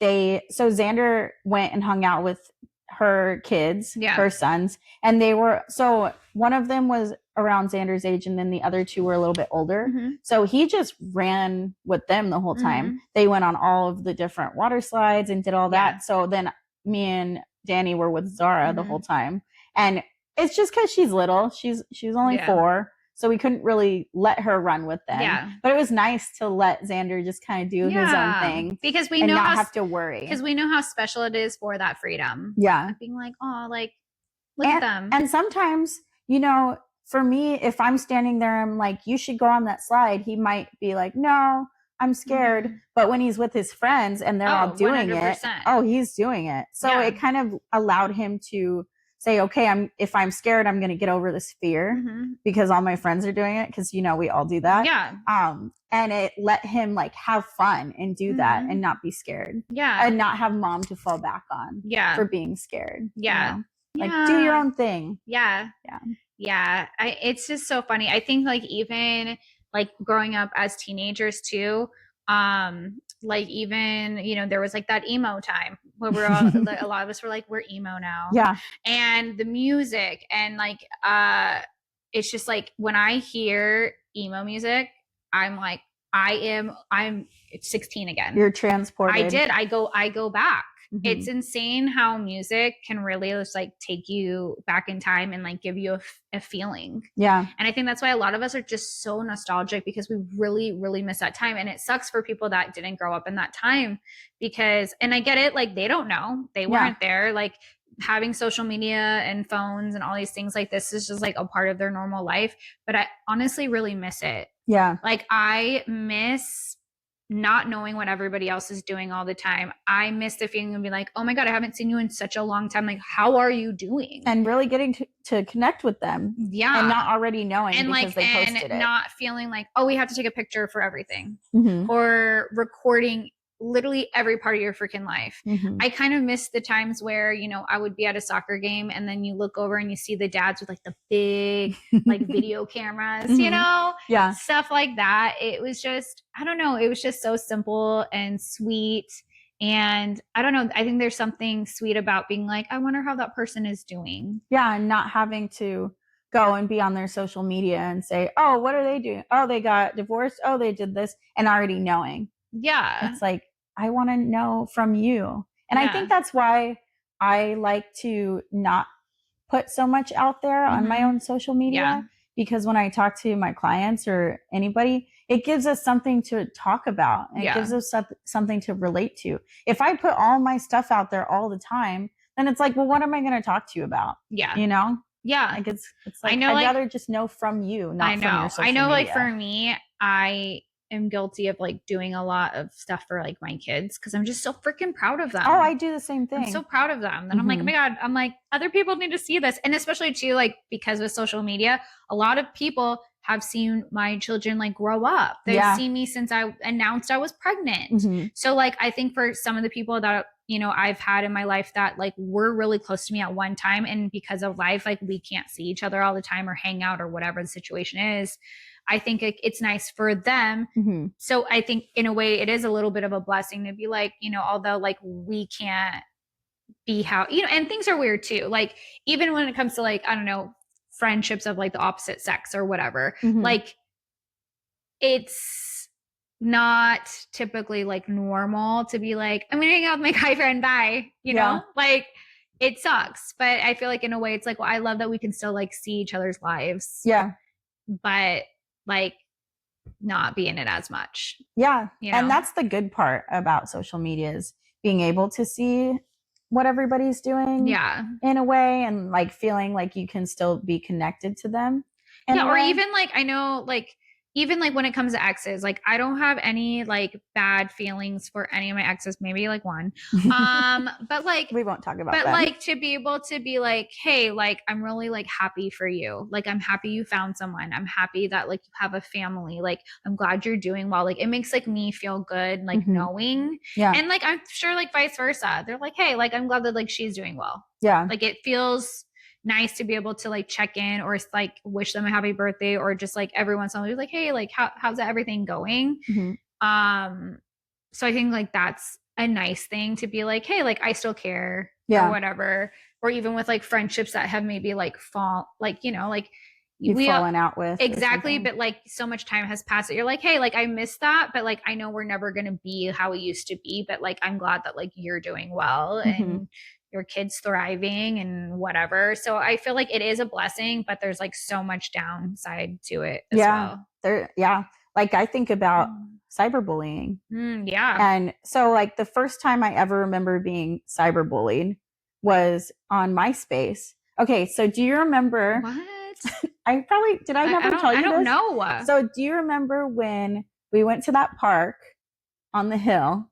so Xander went and hung out with her kids, her sons. And so one of them was around Xander's age, and then the other two were a little bit older. So he just ran with them the whole time. They went on all of the different water slides and did all that. So then me and Danny were with Zara the whole time. And it's just because she's little. She's only 4. So we couldn't really let her run with them. Yeah. But it was nice to let Xander just kind of do his own thing. Because we know not have to worry. Because we know how special it is for that freedom. Yeah. Being like, oh, like, look at them. And sometimes, for me, if I'm standing there, I'm like, you should go on that slide. He might be like, no, I'm scared. But when he's with his friends and they're all doing 100%. He's doing it. So it kind of allowed him to say, okay, if I'm scared, I'm going to get over this fear because all my friends are doing it. Cause we all do that. Yeah. And it let him like have fun and do that and not be scared. Yeah. And not have mom to fall back on. Yeah. For being scared. Yeah. Like do your own thing. Yeah. Yeah. Yeah. It's just so funny. I think like even like growing up as teenagers too, like even there was like that emo time where we're all a lot of us were like, we're emo now. Yeah. And the music and like it's just like when I hear emo music, I'm like, I'm 16 again. You're transported. I go back. It's insane how music can really just like take you back in time and like give you a feeling. Yeah. And I think that's why a lot of us are just so nostalgic because we really, really miss that time. And it sucks for people that didn't grow up in that time because, and I get it, like they don't know, they weren't there. Like having social media and phones and all these things like this is just like a part of their normal life. But I honestly really miss it. Yeah. Like I miss not knowing what everybody else is doing all the time. I miss the feeling of being like, oh my God, I haven't seen you in such a long time. Like, how are you doing? And really getting to connect with them. Yeah. And not already knowing and because like, they posted and it. not feeling like, oh, we have to take a picture for everything or recording literally every part of your freaking life. I kind of miss the times where, I would be at a soccer game and then you look over and you see the dads with like the big like video cameras, Yeah. Stuff like that. It was just, I don't know. It was just so simple and sweet. And I don't know. I think there's something sweet about being like, I wonder how that person is doing. Yeah. And not having to go and be on their social media and say, oh, what are they doing? Oh, they got divorced. Oh, they did this. And already knowing. Yeah. It's like, I want to know from you. And I think that's why I like to not put so much out there on my own social media, because when I talk to my clients or anybody, it gives us something to talk about. And it gives us something to relate to. If I put all my stuff out there all the time, then it's like, well, what am I going to talk to you about? Yeah. Yeah. Like it's like, I'd rather just know from you, not from your social media. Like for me, I am guilty of like doing a lot of stuff for like my kids because I'm just so freaking proud of them. Oh, I do the same thing. I'm so proud of them. And I'm like, oh my God, I'm like, other people need to see this. And especially too, like, because with social media, a lot of people have seen my children like grow up. They've seen me since I announced I was pregnant. So like, I think for some of the people that, I've had in my life that like were really close to me at one time. And because of life, like we can't see each other all the time or hang out or whatever the situation is. I think it's nice for them. So I think in a way it is a little bit of a blessing to be like, although like we can't be how, and things are weird too. Like even when it comes to like, I don't know, friendships of like the opposite sex or whatever, like it's not typically like normal to be like, I'm going to hang out with my guy friend. Bye. You know, like it sucks, but I feel like in a way it's like, well, I love that we can still like see each other's lives. Yeah. But like not be in it as much. Yeah. And that's the good part about social media is being able to see what everybody's doing in a way and like feeling like you can still be connected to them. Or even like, I know like even like when it comes to exes, like I don't have any like bad feelings for any of my exes, maybe like one. But like we won't talk about but them. like to be able to be like, hey, like I'm really like happy for you. Like I'm happy you found someone. I'm happy that like you have a family. Like I'm glad you're doing well. Like it makes like me feel good, like knowing. Yeah. And like I'm sure like vice versa. They're like, hey, like I'm glad that like she's doing well. Yeah. Like it feels nice to be able to like check in or like wish them a happy birthday or just like every once in a while be like, hey, like how's everything going? So I think like that's a nice thing to be like, hey, like I still care or whatever. Or even with like friendships that have maybe like like, you know, like you've fallen out with. Exactly. But like so much time has passed that you're like, hey, like I miss that. But like I know we're never gonna be how we used to be. But like I'm glad that like you're doing well and your kid's thriving and whatever. So I feel like it is a blessing, but there's like so much downside to it as well. Like I think about cyberbullying. Yeah. And so like the first time I ever remember being cyberbullied was on MySpace. Okay, so do you remember? What? I never tell you this? I don't know. So do you remember when we went to that park on the hill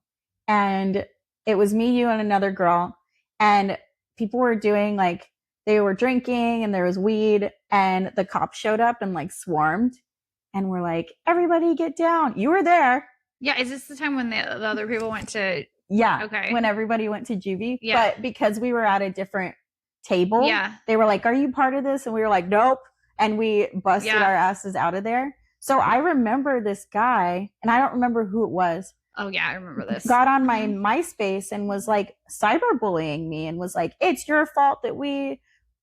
and it was me, you, and another girl, and people were doing like, they were drinking and there was weed and the cops showed up and like swarmed and we're like, everybody get down. You were there. Yeah. Is this the time when the other people went to? Yeah. Okay. When everybody went to juvie. Yeah. But because we were at a different table, yeah, they were like, are you part of this? And we were like, nope. And we busted our asses out of there. So I remember this guy, and I don't remember who it was. Oh yeah, I remember this. Got on my MySpace and was like cyberbullying me and was like, it's your fault that we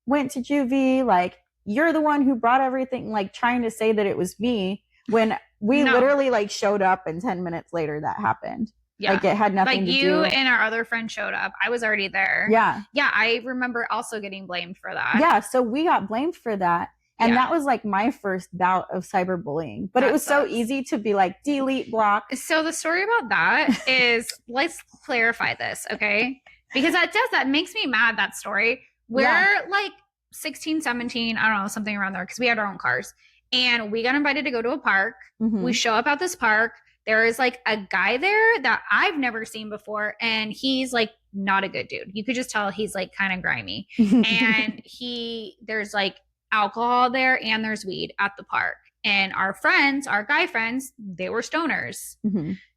went to juvie. Like, you're the one who brought everything, like trying to say that it was me when we literally like showed up and 10 minutes later that happened. Yeah. Like it had nothing to do. Like you and our other friend showed up. I was already there. Yeah. Yeah. I remember also getting blamed for that. Yeah. So we got blamed for that. And that was like my first bout of cyberbullying. But it was so easy to be like, delete, block. So the story about that is, let's clarify this, okay? Because that makes me mad, that story. We're like 16, 17, I don't know, something around there, because we had our own cars. And we got invited to go to a park. We show up at this park. There is like a guy there that I've never seen before. And he's like not a good dude. You could just tell he's like kind of grimy. And there's like alcohol there and there's weed at the park. And our friends, our guy friends, they were stoners.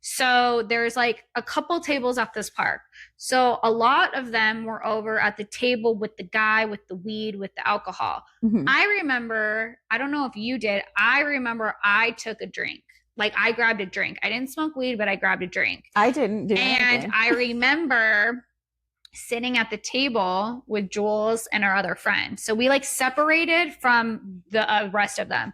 So there's like a couple tables at this park. So a lot of them were over at the table with the guy with the weed, with the alcohol. I remember, I don't know if you did, I remember I took a drink. Like I grabbed a drink. I didn't smoke weed, but I grabbed a drink. I didn't do anything. And I remember sitting at the table with Jules and our other friend. So we like separated from the rest of them.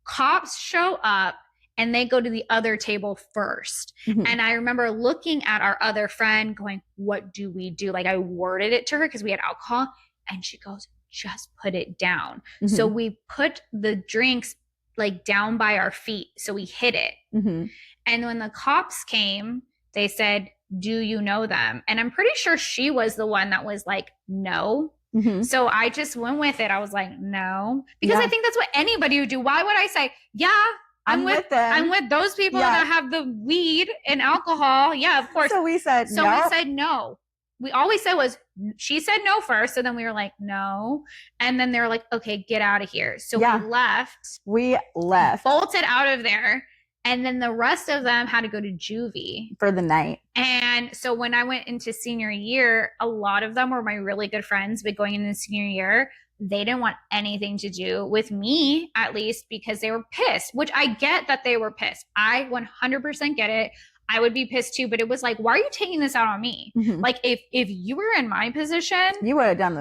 Cops show up and they go to the other table first. And I remember looking at our other friend going, what do we do? Like I worded it to her because we had alcohol and she goes, just put it down. So we put the drinks like down by our feet. So we hid it. And when the cops came, they said, do you know them? And I'm pretty sure she was the one that was like, no. So I just went with it. I was like, no, because I think that's what anybody would do. Why would I say, yeah, I'm with them. I'm with those people that have the weed and alcohol. Yeah, of course. So we said no. We said no. We always said was, she said no first. So then we were like, no. And then they were like, okay, get out of here. So we left. Bolted out of there. And then the rest of them had to go to juvie for the night. And so when I went into senior year, a lot of them were my really good friends, but going into senior year, they didn't want anything to do with me, at least, because they were pissed, which I get that they were pissed. I 100% get it. I would be pissed too, but it was like, why are you taking this out on me? Like if you were in my position, you would have done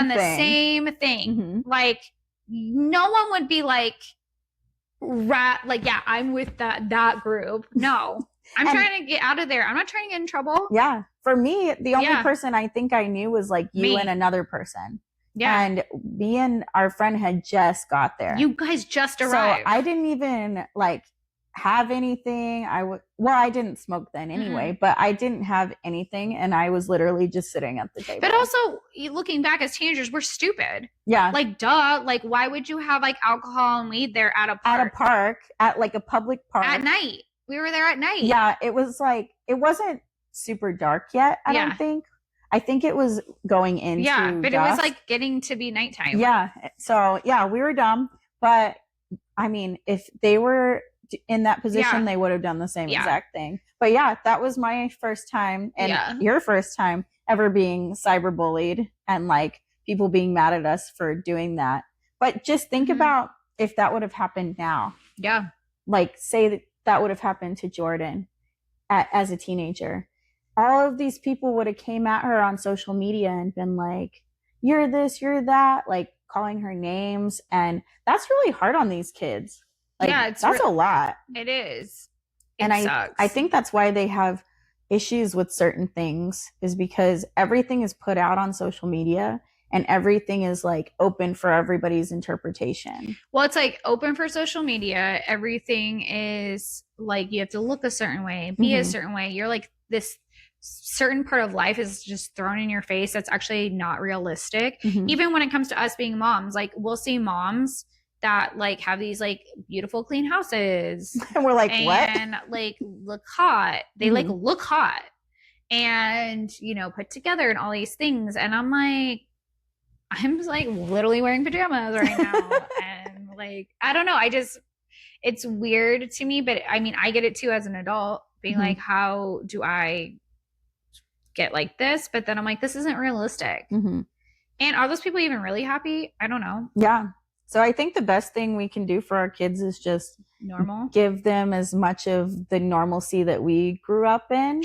the same thing. Like no one would be like, like, yeah, I'm with that group. No, I'm trying to get out of there. I'm not trying to get in trouble. Yeah. For me, the only person I think I knew was like you and another person. Yeah. And me and our friend had just got there. You guys just arrived. So I didn't even like have anything. I didn't smoke then anyway, but I didn't have anything, and I was literally just sitting at the table. But also, looking back as teenagers, we're stupid. Yeah. Like, duh. Like, why would you have like alcohol and weed there at a park? At a park, at like a public park. At night. We were there at night. Yeah, it was like, it wasn't super dark yet, I don't think. I think it was going into but dusk. It was like getting to be nighttime. Yeah. So, yeah, we were dumb. But, I mean, if they were in that position, they would have done the same exact thing. But, yeah, that was my first time and your first time ever being cyberbullied and, like, people being mad at us for doing that. But just think about if that would have happened now. Yeah. Like, say that would have happened to Jordan as a teenager. All of these people would have came at her on social media and been like, you're this, you're that, like calling her names. And that's really hard on these kids. Like, that's a lot. It is. It sucks. I think that's why they have issues with certain things, is because everything is put out on social media and everything is like open for everybody's interpretation. Well, it's like open for social media. Everything is like, you have to look a certain way, be a certain way. You're like, this certain part of life is just thrown in your face that's actually not realistic. Even when it comes to us being moms, like we'll see moms that like have these like beautiful clean houses and we're like, what? And like look hot. They like look hot and, you know, put together and all these things. And I'm like literally wearing pajamas right now. And like, I don't know. It's weird to me, but I mean, I get it too as an adult, being like, how do I get like this? But then I'm like, this isn't realistic. And are those people even really happy? I don't know. Yeah. So I think the best thing we can do for our kids is just give them as much of the normalcy that we grew up in.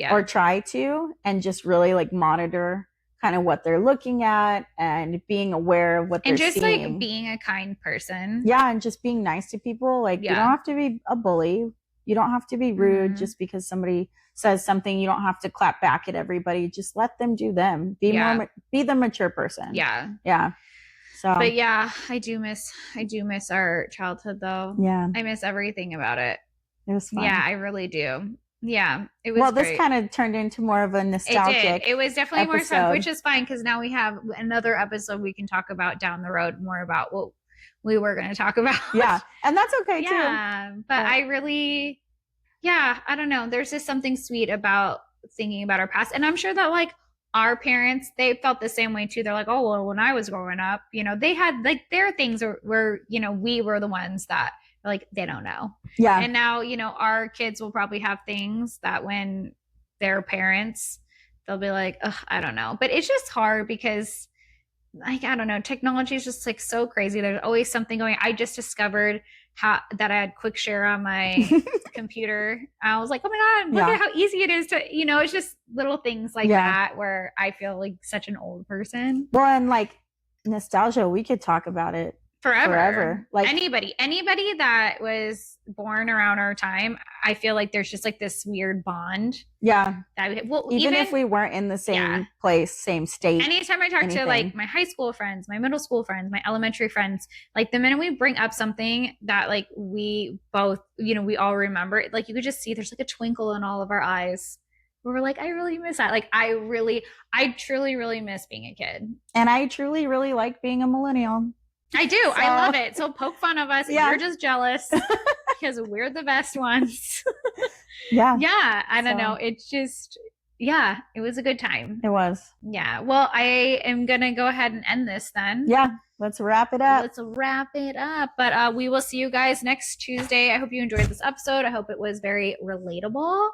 Or try to, and just really like monitor kind of what they're looking at and being aware of what they're seeing. And just like being a kind person. Yeah, and just being nice to people. Like you don't have to be a bully. You don't have to be rude just because somebody says something. You don't have to clap back at everybody. Just let them do them. Be the mature person. Yeah. So, but yeah, I do miss our childhood though. Yeah. I miss everything about it. It was fun. Yeah, I really do. Yeah, it was. Well, this kind of turned into more of a nostalgic. It did. It was definitely more fun, which is fine because now we have another episode we can talk about down the road more about what we were going to talk about. Yeah, and that's okay too. Yeah, but I really, I don't know. There's just something sweet about thinking about our past, and I'm sure that like our parents, they felt the same way too. They're like, oh well, when I was growing up, you know, they had like their things where you know we were the ones that like they don't know. Yeah. And now, you know, our kids will probably have things that when their parents, they'll be like, ugh, I don't know. But it's just hard because like, I don't know, technology is just like so crazy. There's always something going. I just discovered that I had quick share on my computer. I was like, oh my God, look at how easy it is to, you know, it's just little things like that where I feel like such an old person. Well, and like nostalgia, we could talk about it forever. Like anybody that was born around our time, I feel like there's just like this weird bond. Yeah. Even if we weren't in the same place, same state. Anytime I talk to like my high school friends, my middle school friends, my elementary friends, like the minute we bring up something that like we both, you know, we all remember, like you could just see there's like a twinkle in all of our eyes. We're like, I really miss that. Like I truly really miss being a kid. And I truly really like being a millennial. I do. So, I love it. So poke fun of us. You're just jealous because we're the best ones. Yeah. I don't know. It's just, it was a good time. It was. Yeah. Well, I am going to go ahead and end this then. Yeah. Let's wrap it up. But we will see you guys next Tuesday. I hope you enjoyed this episode. I hope it was very relatable.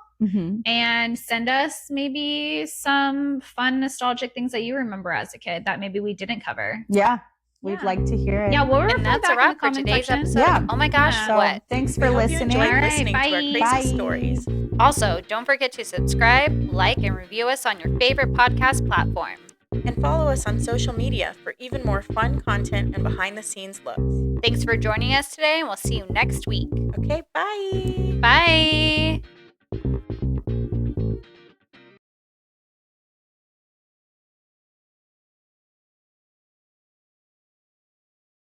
And send us maybe some fun, nostalgic things that you remember as a kid that maybe we didn't cover. Yeah. We'd like to hear it. Yeah, and that's a wrap for today's episode. Yeah. Oh my gosh, so thanks for listening. You enjoyed listening to our crazy stories. Also, don't forget to subscribe, like, and review us on your favorite podcast platform. And follow us on social media for even more fun content and behind-the-scenes looks. Thanks for joining us today, and we'll see you next week. Okay, bye. Bye.